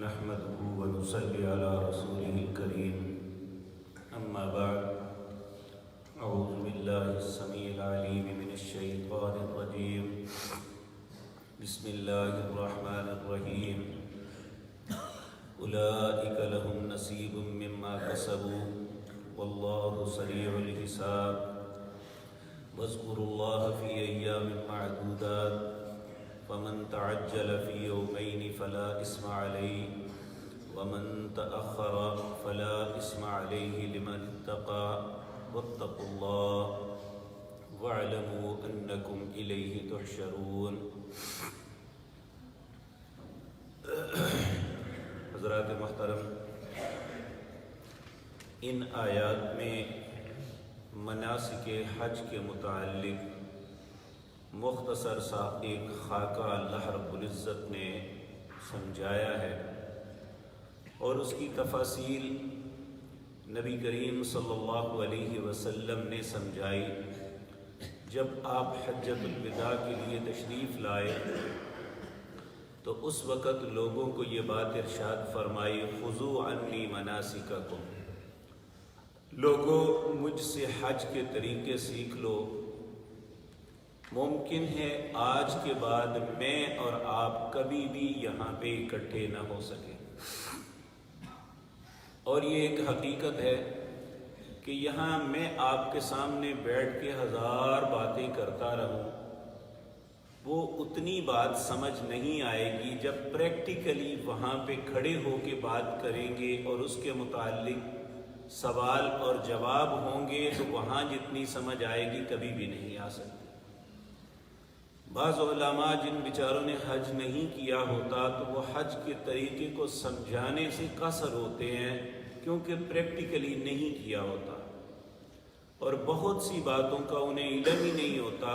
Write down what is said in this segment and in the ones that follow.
نحمده ونصلي على رسوله الكريم أما بعد أعوذ بالله السميع العليم من الشيطان الرجيم بسم الله الرحمن الرحيم أولئك لهم نصيب مما كسبوا والله سريع الحساب واذكروا الله في أيام معدودات فمن تعجل في يومين فلا إثم عليه ومن تأخر فلا إثم عليه لمن اتقى واتقوا الله واعلموا أنكم إليه تحشرون۔ حضرات محترم، ان آیات میں مناسک حج کے متعلق مختصر سا ایک خاکہ اللہ رب العزت نے سمجھایا ہے اور اس کی تفاصیل نبی کریم صلی اللہ علیہ وسلم نے سمجھائی جب آپ حجۃ الوداع کے لیے تشریف لائے تو اس وقت لوگوں کو یہ بات ارشاد فرمائی، خذوا عنی مناسککم، لوگوں مجھ سے حج کے طریقے سیکھ لو۔ ممکن ہے آج کے بعد میں اور آپ کبھی بھی یہاں پہ اکٹھے نہ ہو سکیں، اور یہ ایک حقیقت ہے کہ یہاں میں آپ کے سامنے بیٹھ کے ہزار باتیں کرتا رہوں، وہ اتنی بات سمجھ نہیں آئے گی جب پریکٹیکلی وہاں پہ کھڑے ہو کے بات کریں گے اور اس کے متعلق سوال اور جواب ہوں گے تو وہاں جتنی سمجھ آئے گی کبھی بھی نہیں آ سکتی۔ بعض علماء جن بیچاروں نے حج نہیں کیا ہوتا تو وہ حج کے طریقے کو سمجھانے سے قاصر ہوتے ہیں کیونکہ پریکٹیکلی نہیں کیا ہوتا، اور بہت سی باتوں کا انہیں علم ہی نہیں ہوتا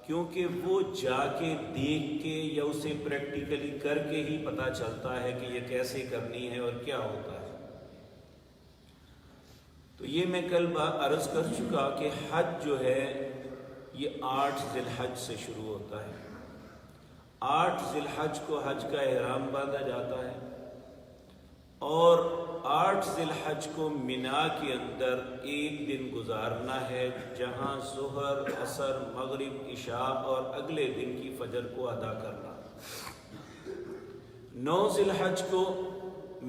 کیونکہ وہ جا کے دیکھ کے یا اسے پریکٹیکلی کر کے ہی پتہ چلتا ہے کہ یہ کیسے کرنی ہے اور کیا ہوتا ہے۔ تو یہ میں کل عرض کر چکا کہ حج جو ہے یہ 8 ذی الحج سے شروع ہوتا ہے۔ 8 ذی الحج کو حج کا احرام باندھا جاتا ہے اور 8 ذی الحج کو منا کے اندر ایک دن گزارنا ہے جہاں ظہر، عصر، مغرب، عشاء اور اگلے دن کی فجر کو ادا کرنا۔ 9 ذی الحج کو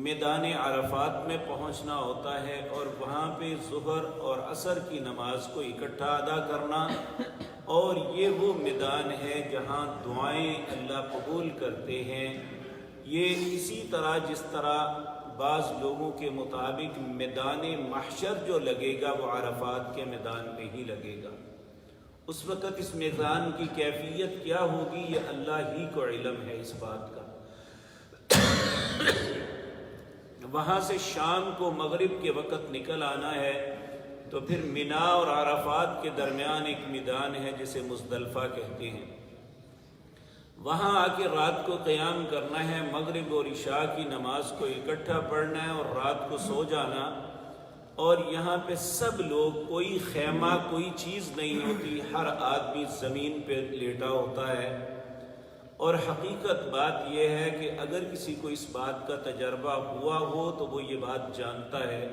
میدان عرفات میں پہنچنا ہوتا ہے اور وہاں پہ ظہر اور عصر کی نماز کو اکٹھا ادا کرنا، اور یہ وہ میدان ہے جہاں دعائیں اللہ قبول کرتے ہیں۔ یہ اسی طرح جس طرح بعض لوگوں کے مطابق میدان محشر جو لگے گا وہ عرفات کے میدان میں ہی لگے گا، اس وقت اس میدان کی کیفیت کیا ہوگی یہ اللہ ہی کو علم ہے اس بات کا۔ وہاں سے شام کو مغرب کے وقت نکل آنا ہے تو پھر منا اور عرفات کے درمیان ایک میدان ہے جسے مزدلفہ کہتے ہیں، وہاں آ کے رات کو قیام کرنا ہے، مغرب اور عشاء کی نماز کو اکٹھا پڑھنا ہے اور رات کو سو جانا۔ اور یہاں پہ سب لوگ، کوئی خیمہ کوئی چیز نہیں ہوتی، ہر آدمی زمین پہ لیٹا ہوتا ہے، اور حقیقت بات یہ ہے کہ اگر کسی کو اس بات کا تجربہ ہوا ہو تو وہ یہ بات جانتا ہے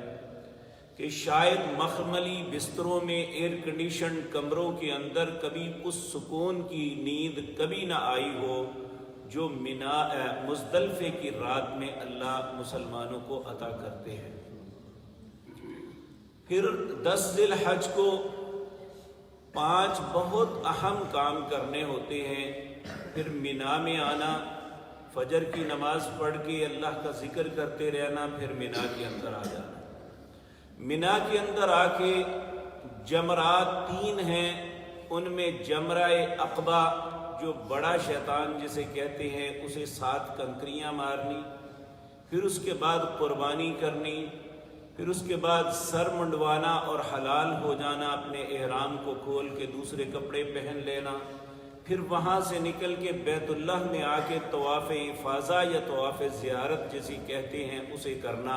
کہ شاید مخملی بستروں میں ایئر کنڈیشن کمروں کے اندر کبھی اس سکون کی نیند کبھی نہ آئی ہو جو مزدلفے کی رات میں اللہ مسلمانوں کو عطا کرتے ہیں۔ پھر 10 ذی الحج کو 5 بہت اہم کام کرنے ہوتے ہیں۔ پھر منا میں آنا، فجر کی نماز پڑھ کے اللہ کا ذکر کرتے رہنا، پھر منا کے اندر آ جانا۔ منا کے اندر آ کے جمرات 3 ہیں، ان میں جمرہ عقبہ جو بڑا شیطان جسے کہتے ہیں اسے 7 کنکریاں مارنی، پھر اس کے بعد قربانی کرنی، پھر اس کے بعد سر منڈوانا اور حلال ہو جانا، اپنے احرام کو کھول کے دوسرے کپڑے پہن لینا، پھر وہاں سے نکل کے بیت اللہ میں آ کے طواف افاضہ یا طواف زیارت جسے کہتے ہیں اسے کرنا،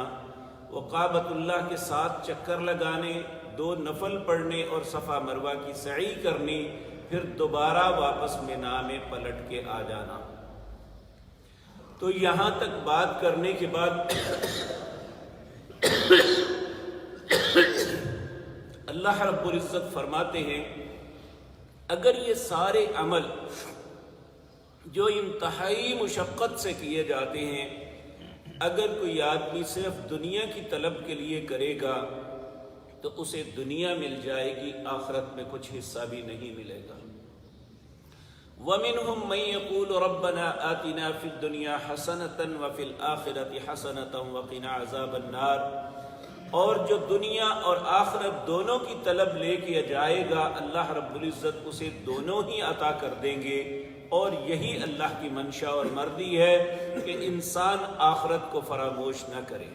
وقابۃ اللہ کے 7 چکر لگانے، 2 نفل پڑھنے اور صفا مروہ کی سعی کرنی، پھر دوبارہ واپس منا میں پلٹ کے آ جانا۔ تو یہاں تک بات کرنے کے بعد اللہ رب العزت فرماتے ہیں اگر یہ سارے عمل جو انتہائی مشقت سے کیے جاتے ہیں اگر کوئی آدمی صرف دنیا کی طلب کے لیے کرے گا تو اسے دنیا مل جائے گی، آخرت میں کچھ حصہ بھی نہیں ملے گا۔ وَمِنْهُمْ مَنْ يَقُولُ رَبَّنَا آتِنَا فِي الدُّنْيَا حَسَنَةً وَفِي الْآخِرَةِ حَسَنَةً وَقِنَا عَذَابَ النَّارِ، اور جو دنیا اور آخرت دونوں کی طلب لے کے جائے گا اللہ رب العزت اسے دونوں ہی عطا کر دیں گے، اور یہی اللہ کی منشا اور مرضی ہے کہ انسان آخرت کو فراموش نہ کرے۔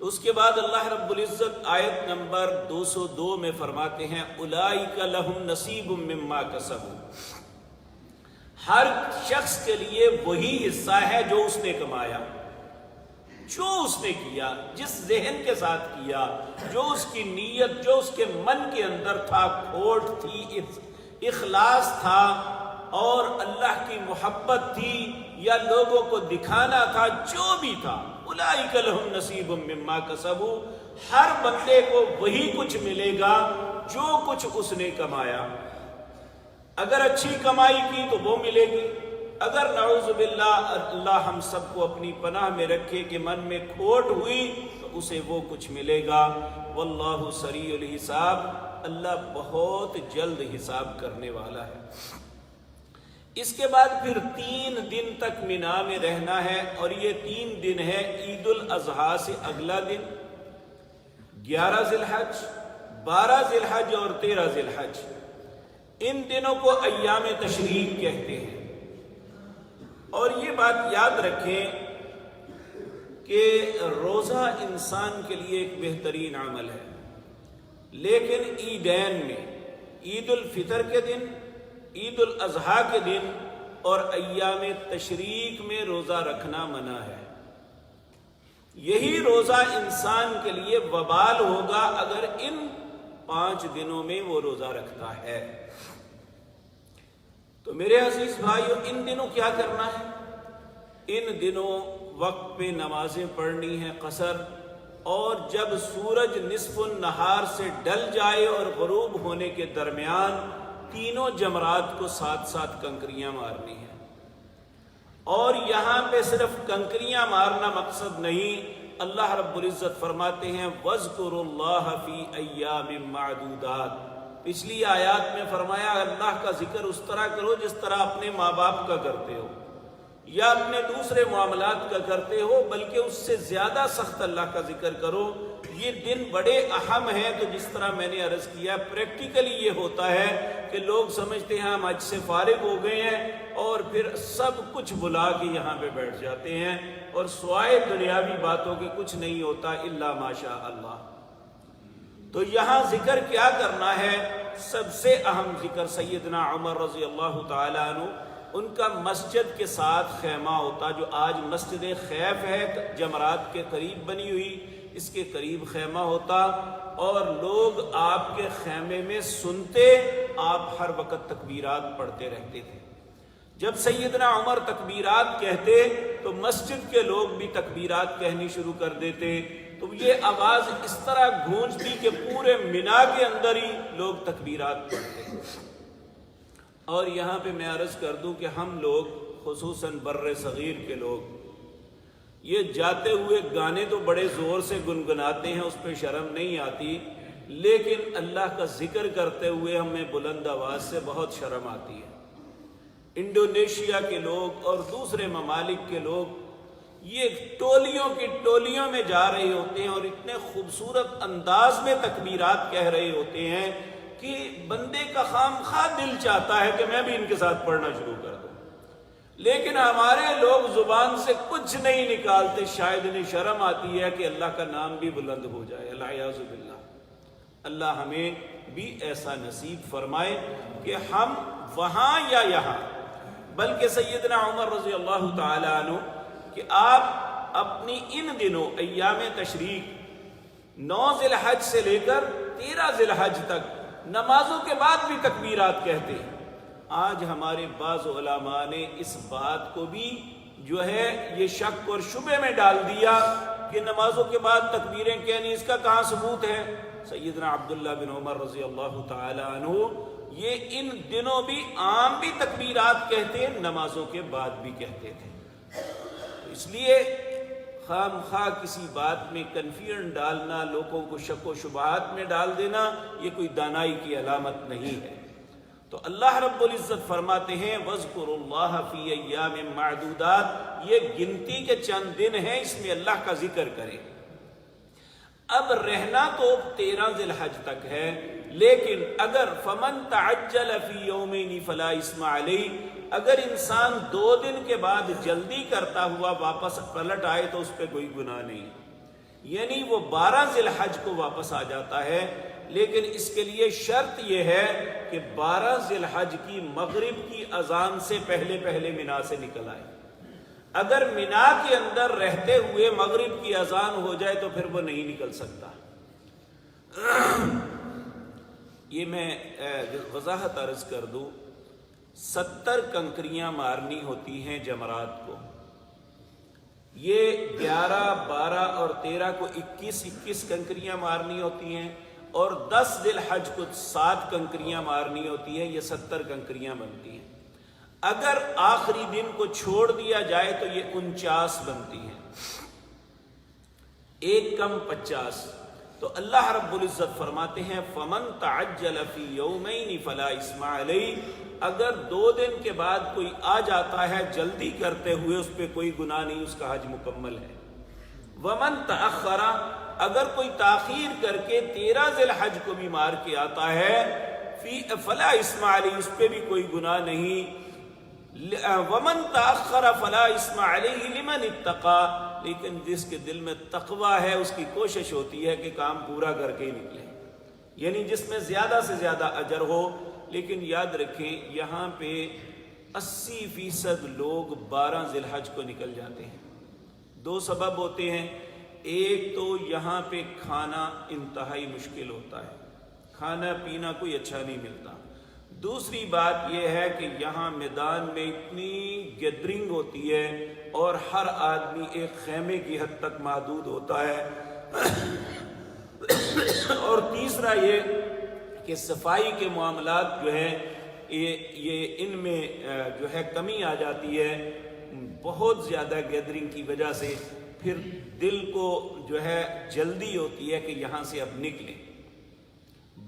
تو اس کے بعد اللہ رب العزت آیت نمبر 202 میں فرماتے ہیں اولئک لہم نصیب مما کسبوا، ہر شخص کے لیے وہی حصہ ہے جو اس نے کمایا، جو اس نے کیا، جس ذہن کے ساتھ کیا، جو اس کی نیت، جو اس کے من کے اندر تھا، کھوٹ تھی، اخلاص تھا اور اللہ کی محبت تھی یا لوگوں کو دکھانا تھا، جو بھی تھا، اولئک لہم نصیب مما کسبوا، ہر بندے کو وہی کچھ ملے گا جو کچھ اس نے کمایا۔ اگر اچھی کمائی کی تو وہ ملے گی، اگر نعوذ باللہ اللہ ہم سب کو اپنی پناہ میں رکھے کہ من میں کھوٹ ہوئی تو اسے وہ کچھ ملے گا۔ واللہ سریع الحساب، اللہ بہت جلد حساب کرنے والا ہے۔ اس کے بعد پھر 3 دن تک مینا میں رہنا ہے، اور یہ 3 دن ہے عید الاضحیٰ سے اگلا دن، 11 ذی الحج، 12 ذی الحج اور 13 ذی الحج۔ ان دنوں کو ایام تشریق کہتے ہیں، اور یہ بات یاد رکھیں کہ روزہ انسان کے لیے ایک بہترین عمل ہے، لیکن عیدین میں، عید الفطر کے دن، عید الاضحیٰ کے دن اور ایام تشریق میں روزہ رکھنا منع ہے۔ یہی روزہ انسان کے لیے وبال ہوگا اگر ان 5 دنوں میں وہ روزہ رکھتا ہے۔ تو میرے عزیز بھائیو، ان دنوں کیا کرنا ہے؟ ان دنوں وقت پہ نمازیں پڑھنی ہیں قصر، اور جب سورج نصف النہار سے ڈل جائے اور غروب ہونے کے درمیان تینوں جمرات کو ساتھ ساتھ کنکریاں مارنی ہیں۔ اور یہاں پہ صرف کنکریاں مارنا مقصد نہیں، اللہ رب العزت فرماتے ہیں وَاذْكُرُوا اللَّهَ فِي أَيَّامٍ مَّعْدُودَاتٍ، پچھلی آیات میں فرمایا اللہ کا ذکر اس طرح کرو جس طرح اپنے ماں باپ کا کرتے ہو یا اپنے دوسرے معاملات کا کرتے ہو، بلکہ اس سے زیادہ سخت اللہ کا ذکر کرو۔ یہ دن بڑے اہم ہیں، تو جس طرح میں نے عرض کیا پریکٹیکلی یہ ہوتا ہے کہ لوگ سمجھتے ہیں ہم حج سے فارغ ہو گئے ہیں اور پھر سب کچھ بلا کے یہاں پہ بیٹھ جاتے ہیں، اور سوائے دنیاوی باتوں کے کچھ نہیں ہوتا الا ماشاء اللہ۔ تو یہاں ذکر کیا کرنا ہے؟ سب سے اہم ذکر سیدنا عمر رضی اللہ تعالیٰ عنہ، ان کا مسجد کے ساتھ خیمہ ہوتا، جو آج مسجد خیف ہے جمرات کے قریب بنی ہوئی، اس کے قریب خیمہ ہوتا، اور لوگ آپ کے خیمے میں سنتے، آپ ہر وقت تکبیرات پڑھتے رہتے تھے۔ جب سیدنا عمر تکبیرات کہتے تو مسجد کے لوگ بھی تکبیرات کہنی شروع کر دیتے، تو یہ آواز اس طرح گونجتی کہ پورے مینا کے اندر ہی لوگ تکبیرات پڑھتے۔ اور یہاں پہ میں عرض کر دوں کہ ہم لوگ خصوصاً بر صغیر کے لوگ یہ جاتے ہوئے گانے تو بڑے زور سے گنگناتے ہیں، اس پہ شرم نہیں آتی، لیکن اللہ کا ذکر کرتے ہوئے ہمیں بلند آواز سے بہت شرم آتی ہے۔ انڈونیشیا کے لوگ اور دوسرے ممالک کے لوگ یہ ٹولیوں کی ٹولیوں میں جا رہے ہوتے ہیں اور اتنے خوبصورت انداز میں تکبیرات کہہ رہے ہوتے ہیں کہ بندے کا خواہ دل چاہتا ہے کہ میں بھی ان کے ساتھ پڑھنا شروع کر دوں، لیکن ہمارے لوگ زبان سے کچھ نہیں نکالتے، شاید انہیں شرم آتی ہے کہ اللہ کا نام بھی بلند ہو جائے، العیاذ باللہ۔ اللہ ہمیں بھی ایسا نصیب فرمائے کہ ہم وہاں یا یہاں، بلکہ سیدنا عمر رضی اللہ تعالی عنہ کہ آپ اپنی ان دنوں ایام تشریق 9 ذی الحج سے لے کر 13 ذی الحج تک نمازوں کے بعد بھی تکبیرات کہتے ہیں۔ آج ہمارے بعض علماء نے اس بات کو بھی جو ہے یہ شک اور شبہ میں ڈال دیا کہ نمازوں کے بعد تکبیریں کہنی، اس کا کہاں ثبوت ہے؟ سیدنا عبداللہ بن عمر رضی اللہ تعالی عنہ یہ ان دنوں بھی عام بھی تکبیرات کہتے ہیں، نمازوں کے بعد بھی کہتے تھے۔ اس لیے خام خواہ کسی بات میں کنفیوژن ڈالنا، لوگوں کو شک و شبہات میں ڈال دینا، یہ کوئی دانائی کی علامت نہیں ہے۔ تو اللہ رب العزت فرماتے ہیں وَاذْكُرُوا اللَّهَ فِي أَيَّامٍ مَّعْدُودَاتٍ، یہ گنتی کے چند دن ہیں، اس میں اللہ کا ذکر کریں۔ اب رہنا تو 13 ذی الحج تک ہے، لیکن اگر فَمَن تَعَجَّلَ فِي يَوْمَيْنِ فَلَا إِثْمَ عَلَيْهِ، اگر انسان 2 دن کے بعد جلدی کرتا ہوا واپس پلٹ آئے تو اس پہ کوئی گناہ نہیں، یعنی وہ 12 ذی الحج کو واپس آ جاتا ہے، لیکن اس کے لیے شرط یہ ہے کہ 12 ذی الحج کی مغرب کی اذان سے پہلے پہلے منا سے نکل آئے۔ اگر منا کے اندر رہتے ہوئے مغرب کی اذان ہو جائے تو پھر وہ نہیں نکل سکتا۔ یہ میں وضاحت عرض کر دوں، 70 کنکریاں مارنی ہوتی ہیں جمرات کو، یہ 11، 12 اور 13 کو 21 کنکریاں مارنی ہوتی ہیں، اور 10 ذی الحج کو 7 کنکریاں مارنی ہوتی ہیں، یہ 70 کنکریاں بنتی ہیں۔ اگر آخری دن کو چھوڑ دیا جائے تو یہ 49 بنتی ہیں، ایک کم 50۔ تو اللہ رب العزت فرماتے ہیں فَمَن تَعَجَّلَ فِي يَوْمَيْنِ فَلَا إِثْمَ عَلَيْهِ، اگر 2 دن کے بعد کوئی آ جاتا ہے جلدی کرتے ہوئے اس پہ کوئی گناہ نہیں، اس کا حج مکمل ہے۔ وَمَن تَأَخَّرَ، اگر کوئی تاخیر کر کے 13 ذی الحج کو بھی مار کے آتا ہے فَلَا إِثْمَ عَلَيْهِ، اس پہ بھی کوئی گناہ نہیں۔ وَمَن تَأَخَّرَ فَلَا إِثْمَ عَلَيْهِ لِمَنِ اتَّقَى، لیکن جس کے دل میں تقوی ہے اس کی کوشش ہوتی ہے کہ کام پورا کر کے ہی نکلے، یعنی جس میں زیادہ سے زیادہ اجر ہو۔ لیکن یاد رکھیں یہاں پہ 80% لوگ 12 ذی الحج کو نکل جاتے ہیں۔ 2 سبب ہوتے ہیں، ایک تو یہاں پہ کھانا انتہائی مشکل ہوتا ہے، کھانا پینا کوئی اچھا نہیں ملتا۔ دوسری بات یہ ہے کہ یہاں میدان میں اتنی گیدرنگ ہوتی ہے اور ہر آدمی ایک خیمے کی حد تک محدود ہوتا ہے۔ اور تیسرا یہ کہ صفائی کے معاملات جو ہیں یہ ان میں جو ہے کمی آ جاتی ہے، بہت زیادہ گیدرنگ کی وجہ سے پھر دل کو جو ہے جلدی ہوتی ہے کہ یہاں سے اب نکلیں۔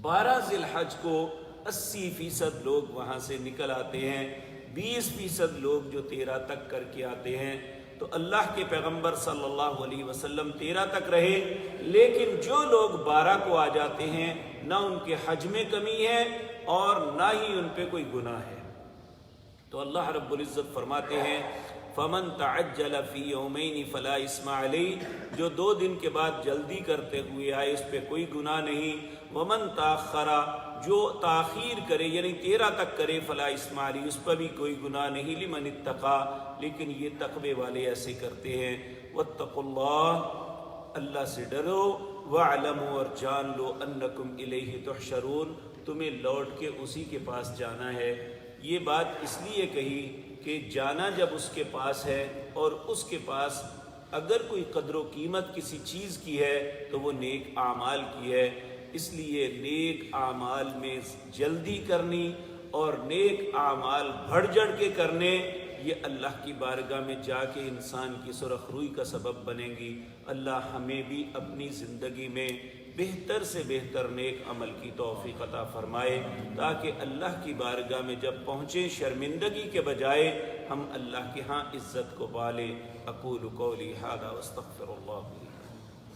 12 ذی الحج کو 80% لوگ وہاں سے نکل آتے ہیں، 20% لوگ جو 13 تک کر کے آتے ہیں۔ تو اللہ کے پیغمبر صلی اللہ علیہ وسلم 13 تک رہے، لیکن جو لوگ 12 کو آ جاتے ہیں نہ ان کے حج میں کمی ہے اور نہ ہی ان پہ کوئی گناہ ہے۔ تو اللہ رب العزت فرماتے ہیں فَمَن تَعَجَّلَ فِي يَوْمَيْنِ فَلَا إِثْمَ عَلَيْهِ، جو 2 دن کے بعد جلدی کرتے ہوئے آئے اس پہ کوئی گناہ نہیں۔ وَمَن تَأَخَّرَ، جو تاخیر کرے یعنی 13 تک کرے فَلَا إِثْمَ عَلَيْهِ، اس پر بھی کوئی گناہ نہیں۔ لِمَنِ اتَّقَى، لیکن یہ تقوی والے ایسے کرتے ہیں۔ وَاتَّقُوا اللَّهَ، اللہ سے ڈرو، وَاعْلَمُوا، اور جان لو، أَنَّكُمْ إِلَيْهِ تُحْشَرُونَ، تمہیں لوٹ کے اسی کے پاس جانا ہے۔ یہ بات اس لیے کہی کہ جانا جب اس کے پاس ہے اور اس کے پاس اگر کوئی قدر و قیمت کسی چیز کی ہے تو وہ نیک اعمال کی ہے، اس لیے نیک اعمال میں جلدی کرنی اور نیک اعمال بڑھ چڑھ کے کرنے، یہ اللہ کی بارگاہ میں جا کے انسان کی سرخ روئی کا سبب بنیں گی۔ اللہ ہمیں بھی اپنی زندگی میں بہتر سے بہتر نیک عمل کی توفیق عطا فرمائے، تاکہ اللہ کی بارگاہ میں جب پہنچیں شرمندگی کے بجائے ہم اللہ کے ہاں عزت کو پالیں۔ اقول قولی ھذا واستغفر اللہ۔